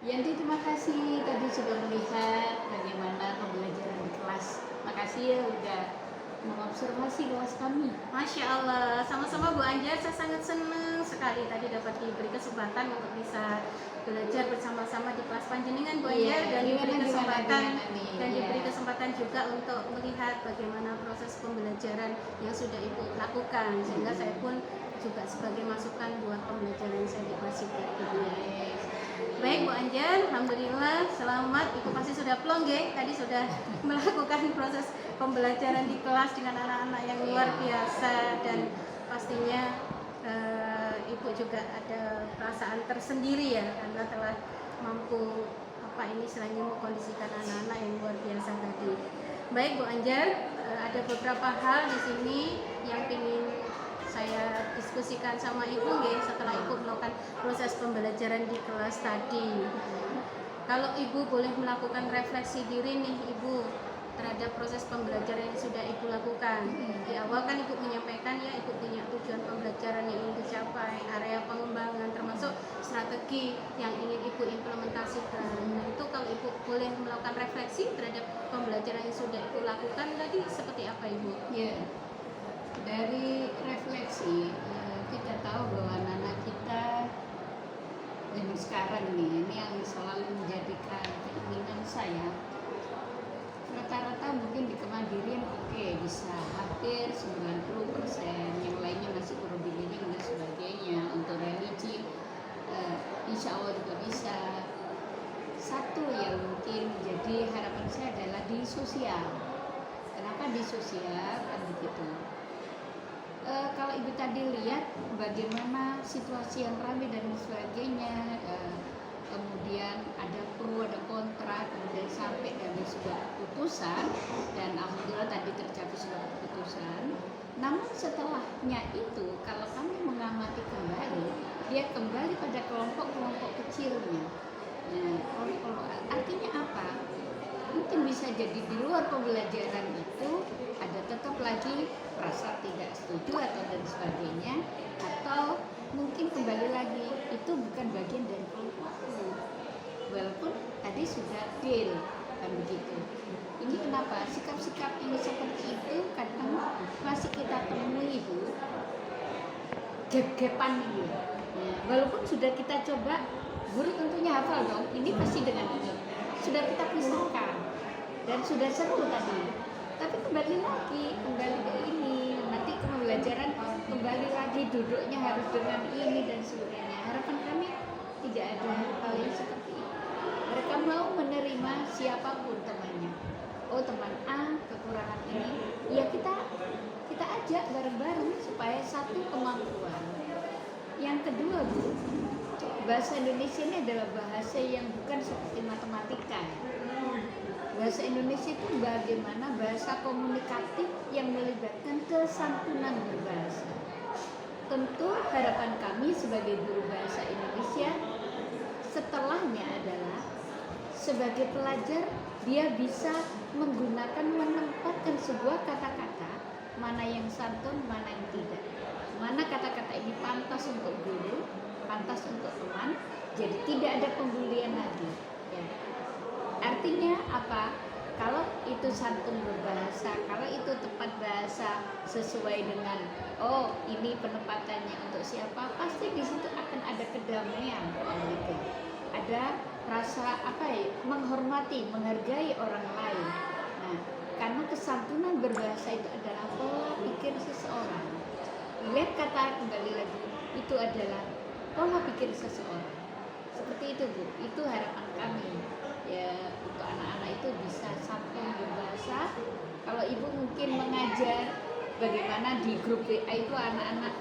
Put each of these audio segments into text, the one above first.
Yanti, terima kasih tadi sudah melihat bagaimana pembelajaran di kelas. Makasih ya udah mengobservasi kelas kami. Masya Allah, sama-sama Bu Anjar, saya sangat senang sekali tadi dapat diberi kesempatan untuk bisa belajar bersama-sama di kelas panjenengan Bu Anjar, dan diberi kesempatan juga untuk melihat bagaimana proses pembelajaran yang sudah Ibu lakukan, sehingga saya pun juga sebagai masukan buat pembelajaran saya di kelas juga. Baik Bu Anjar, alhamdulillah selamat. Ibu pasti sudah plong ya, tadi sudah melakukan proses pembelajaran di kelas dengan anak-anak yang luar biasa, dan pastinya Ibu juga ada perasaan tersendiri ya, karena telah mampu istilahnya mengkondisikan anak-anak yang luar biasa tadi. Baik Bu Anjar, ada beberapa hal di sini yang ingin saya diskusikan sama Ibu ya, setelah Ibu melakukan proses pembelajaran di kelas tadi. Kalau Ibu boleh melakukan refleksi diri nih Ibu terhadap proses pembelajaran yang sudah Ibu lakukan. Di awal kan Ibu menyampaikan ya, Ibu punya tujuan pembelajaran yang ingin dicapai, area pengembangan, termasuk strategi yang ingin Ibu implementasikan. Nah itu kalau Ibu boleh melakukan refleksi terhadap pembelajaran yang sudah Ibu lakukan tadi, seperti apa Ibu? Ya, dari refleksi kita tahu bahwa anak-anak kita zaman sekarang ini yang selalu menjadikan keinginan saya, rata-rata mungkin di Kemandirian bisa hampir 90%, yang lainnya masih kurang bimbing dan sebagainya. Untuk religi insya Allah juga bisa. Satu yang mungkin jadi harapan saya adalah di sosial. Kenapa di sosial? Kan begitu. Kalau Ibu tadi lihat bagaimana situasi yang ramai dan sebagainya, kemudian ada pro, ada kontra, kemudian sampai dari sebuah keputusan, dan alhamdulillah tadi tercapai sebuah keputusan. Namun setelahnya itu, kalau kami mengamati kembali, dia kembali pada kelompok-kelompok kecilnya. Nah, artinya apa? Mungkin bisa jadi di luar pembelajaran itu ada tetap lagi rasa tidak setuju atau dan sebagainya, atau mungkin kembali lagi itu bukan bagian dari kelompokku, walaupun tadi sudah deal kan begitu. Ini kenapa sikap-sikap ini seperti itu kadang masih kita temui Ibu, gap-gapan ini. Nah, walaupun sudah kita coba, guru tentunya hafal dong, ini pasti dengan ini sudah kita pisahkan dan sudah seru tadi, tapi kembali ke ini, nanti pembelajaran kembali lagi, duduknya harus dengan ini dan sebagainya. Harapan kami tidak ada hal yang seperti itu. Mereka mau menerima siapapun temannya. Oh, teman A kekurangan ini, ya kita ajak bareng-bareng supaya satu kemampuan. Yang kedua Bu, bahasa Indonesia ini adalah bahasa yang bukan seperti matematika. Bahasa Indonesia itu bagaimana bahasa komunikatif yang melibatkan kesantunan berbahasa. Tentu harapan kami sebagai guru bahasa Indonesia setelahnya adalah sebagai pelajar dia bisa menempatkan sebuah kata-kata, mana yang santun, mana yang tidak. Mana kata-kata ini pantas untuk guru, pantas untuk teman, jadi tidak ada pembulian lagi ya. Artinya apa? Kalau itu santun berbahasa, kalau itu tepat bahasa sesuai dengan ini penempatannya untuk siapa, pasti di situ akan ada kedamaian gitu. Ada rasa menghormati, menghargai orang lain. Nah, karena kesantunan berbahasa itu adalah pola pikir seseorang. Lihat kata kembali lagi, itu adalah pola pikir seseorang. Seperti itu Bu, itu harapan kami ya, untuk anak-anak itu bisa santun berbahasa. Kalau Ibu mungkin mengajar bagaimana di grup WA itu anak-anak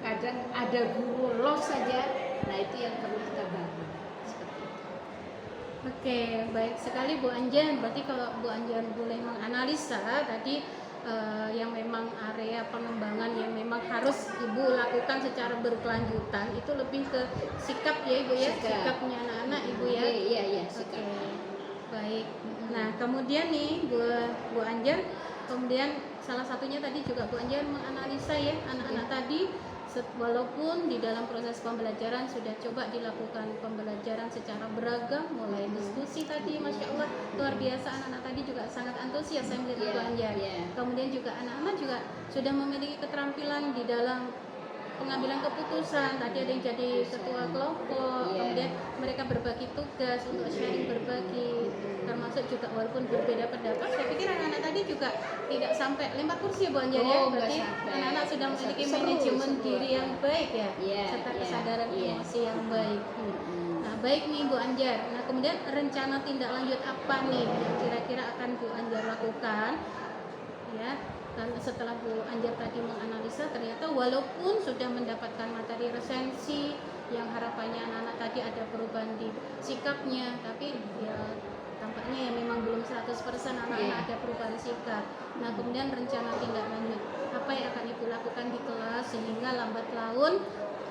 kadang ada guru los saja, nah itu yang perlu kita bangun. Seperti itu. Oke, baik sekali Bu Anjar. Berarti kalau Bu Anjar boleh menganalisa tadi yang memang area pengembangan yang memang harus Ibu lakukan secara berkelanjutan itu lebih ke sikap ya Ibu ya, sikapnya anak-anak Ibu ya. Iya, sikap. Baik. Nah, kemudian nih Bu Anjar, kemudian salah satunya tadi juga Bu Anjar menganalisa ya anak-anak tadi Walaupun di dalam proses pembelajaran sudah coba dilakukan pembelajaran secara beragam, mulai diskusi tadi, masya Allah luar biasa, anak-anak tadi juga sangat antusias saya melihat Ibu Anjar. Kemudian juga anak-anak juga sudah memiliki keterampilan di dalam pengambilan keputusan. Tadi ada yang jadi ketua kelompok, kemudian mereka berbagi tugas untuk sharing, berbagi, termasuk juga walaupun berbeda pendapat, saya pikir anak-anak tadi juga tidak sampai lempar kursi ya Bu Anjar ya. Berarti anak-anak sudah memiliki manajemen diri yang baik ya, serta kesadaran emosi yang baik. Nah, baik nih Bu Anjar. Nah, kemudian rencana tindak lanjut apa nih yang kira-kira akan Bu Anjar lakukan ya? Dan setelah Bu Anjar tadi menganalisa, ternyata walaupun sudah mendapatkan materi resensi yang harapannya anak-anak tadi ada perubahan di sikapnya, tapi ya tampaknya ya memang belum 100% anak-anak ada perubahan sikap. Nah, kemudian rencana tindak lanjut apa yang akan Ibu lakukan di kelas sehingga lambat laun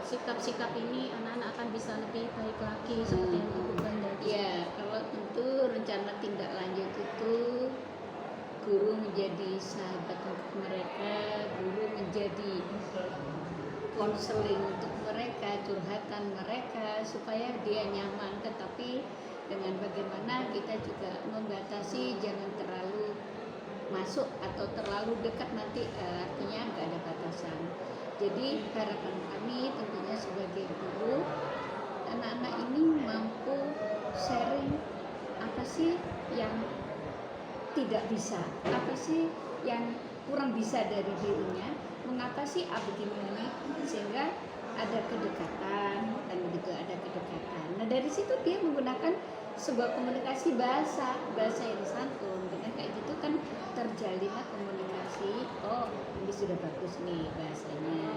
sikap-sikap ini anak-anak akan bisa lebih baik lagi seperti yang Ibu Bandar. Ya, kalau tentu rencana tindak lanjut itu guru menjadi sahabat untuk mereka, guru menjadi konseling untuk mereka, curhatan mereka supaya dia nyaman. Tetapi dengan bagaimana kita juga membatasi, jangan terlalu masuk atau terlalu dekat, nanti artinya nggak ada batasan. Jadi harapan kami tentunya sebagai guru, anak-anak ini mampu sharing apa sih yang tidak bisa, apa sih yang kurang bisa dari dirinya, mengapa sih begini ini, sehingga ada kedekatan, kan begitu, ada kedekatan. Nah, dari situ dia menggunakan sebuah komunikasi bahasa yang santun, dengan kayak gitu kan terjalinlah komunikasi. Oh, ini sudah bagus nih bahasanya,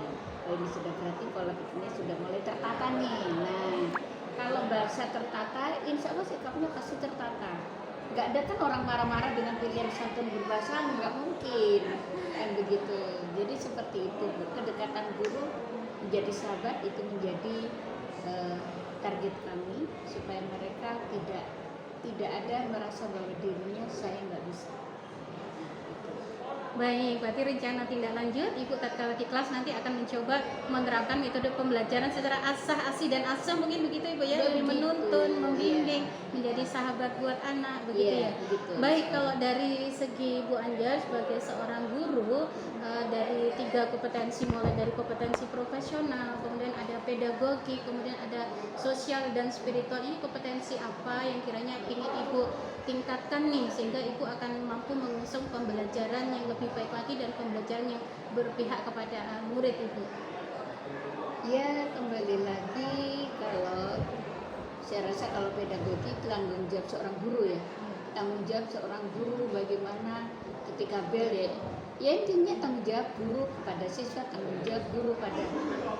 oh ini sudah, berarti pola pikirnya sudah mulai tertata nih. Nah, kalau bahasa tertata, insya Allah sikapnya pasti tertata. Nggak ada kan orang marah-marah dengan pilihan santun berbahasa, nggak mungkin kan begitu. Jadi seperti itu, kedekatan guru menjadi sahabat itu menjadi target kami, supaya mereka tidak ada merasa bahwa dirinya saya nggak bisa. Baik, berarti rencana tindak lanjut Ibu tatkala di kelas nanti akan mencoba menerapkan metode pembelajaran secara asah-asih dan asah, mungkin begitu Ibu ya, lebih menuntun, membimbing, menjadi sahabat buat anak, begitu ya. Begitu. Baik, kalau dari segi Bu Anjar sebagai seorang guru, dari 3 kompetensi, mulai dari kompetensi profesional, kemudian ada pedagogi, kemudian ada sosial dan spiritual, ini kompetensi apa yang kiranya ingin Ibu tingkatkan nih sehingga Ibu akan mampu mengusung pembelajaran yang lebih baik lagi dan pembelajaran yang berpihak kepada murid Ibu? Ya, kembali lagi, kalau saya rasa kalau pedagogi itu tanggung jawab seorang guru ya, tanggung jawab seorang guru bagaimana ketika bel ya intinya tanggung jawab guru kepada siswa, tanggung jawab guru pada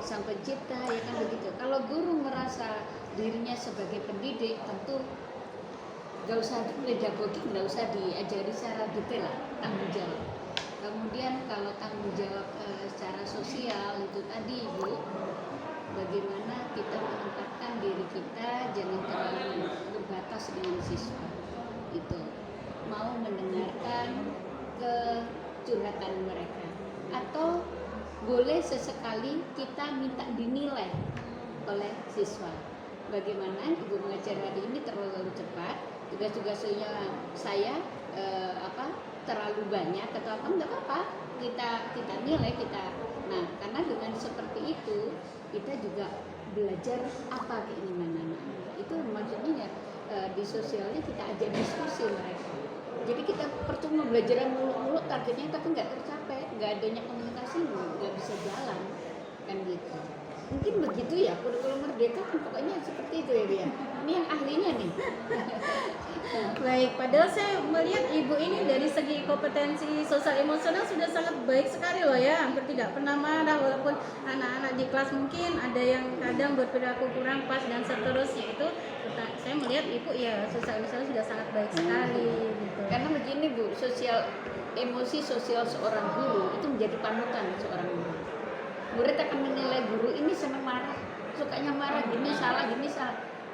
sang pencipta, ya kan begitu. Kalau guru merasa dirinya sebagai pendidik, tentu nggak usah pedagogi, nggak usah diajari secara detail lah, tanggung jawab. Kemudian kalau tanggung jawab secara sosial itu tadi Ibu, bagaimana kita menempatkan diri kita jangan terlalu berbatas dengan siswa, itu mau mendengarkan curhatan mereka, atau boleh sesekali kita minta dinilai oleh siswa. Bagaimana Ibu mengajar hari ini terlalu cepat, tugas-tugasnya saya terlalu banyak atau apa, enggak apa-apa, kita nilai kita. Nah, karena dengan seperti itu kita juga belajar apa keinginan anak. Itu maksudnya ya, di sosialnya kita ajak diskusi mereka. Jadi kita percuma belajar muluk-muluk targetnya tapi nggak tercapai, nggak adanya komunikasi, nggak bisa jalan kan gitu. Mungkin begitu ya, kurikulum merdeka kan pokoknya seperti itu ya dia. Ini yang ahlinya nih. Baik, padahal saya melihat Ibu ini dari segi kompetensi sosial emosional sudah sangat baik sekali loh ya, hampir tidak pernah marah walaupun anak-anak di kelas mungkin ada yang kadang berperilaku kurang pas dan seterusnya. Itu saya melihat Ibu ya sosial emosional sudah sangat baik sekali gitu. Karena begini Bu, emosi sosial seorang guru itu menjadi panutan seorang guru. Murid akan menilai guru ini senang marah, sukanya marah, gini salah,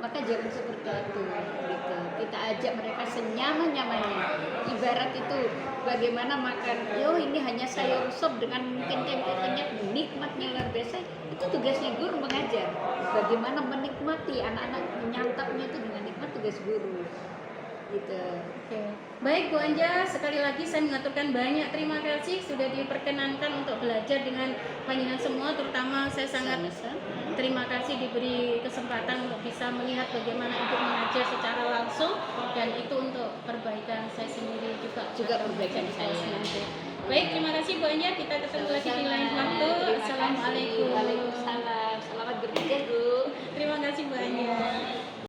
maka jangan seperti itu gitu. kita ajak mereka senyaman-nyamannya. Ibarat itu bagaimana makan, ini hanya sayur sop dengan mungkin tempe renyah, nikmatnya luar biasa. Itu tugasnya guru mengajar. Bagaimana menikmati anak-anak menyantapnya itu dengan nikmat, tugas guru. Gitu. Oke. Baik Bu Anja, sekali lagi saya mengaturkan banyak terima kasih sudah diperkenankan untuk belajar dengan panjenengan semua, terutama saya sangat terima kasih diberi kesempatan untuk bisa melihat bagaimana Ibu mengajar secara langsung, dan itu untuk perbaikan saya sendiri juga perbaikan saya. Baik, terima kasih Bu Anja, kita ketemu lagi di lain waktu. Assalamualaikum. Waalaikumsalam. Selamat berpikir, Bu. Terima kasih Bu Anja.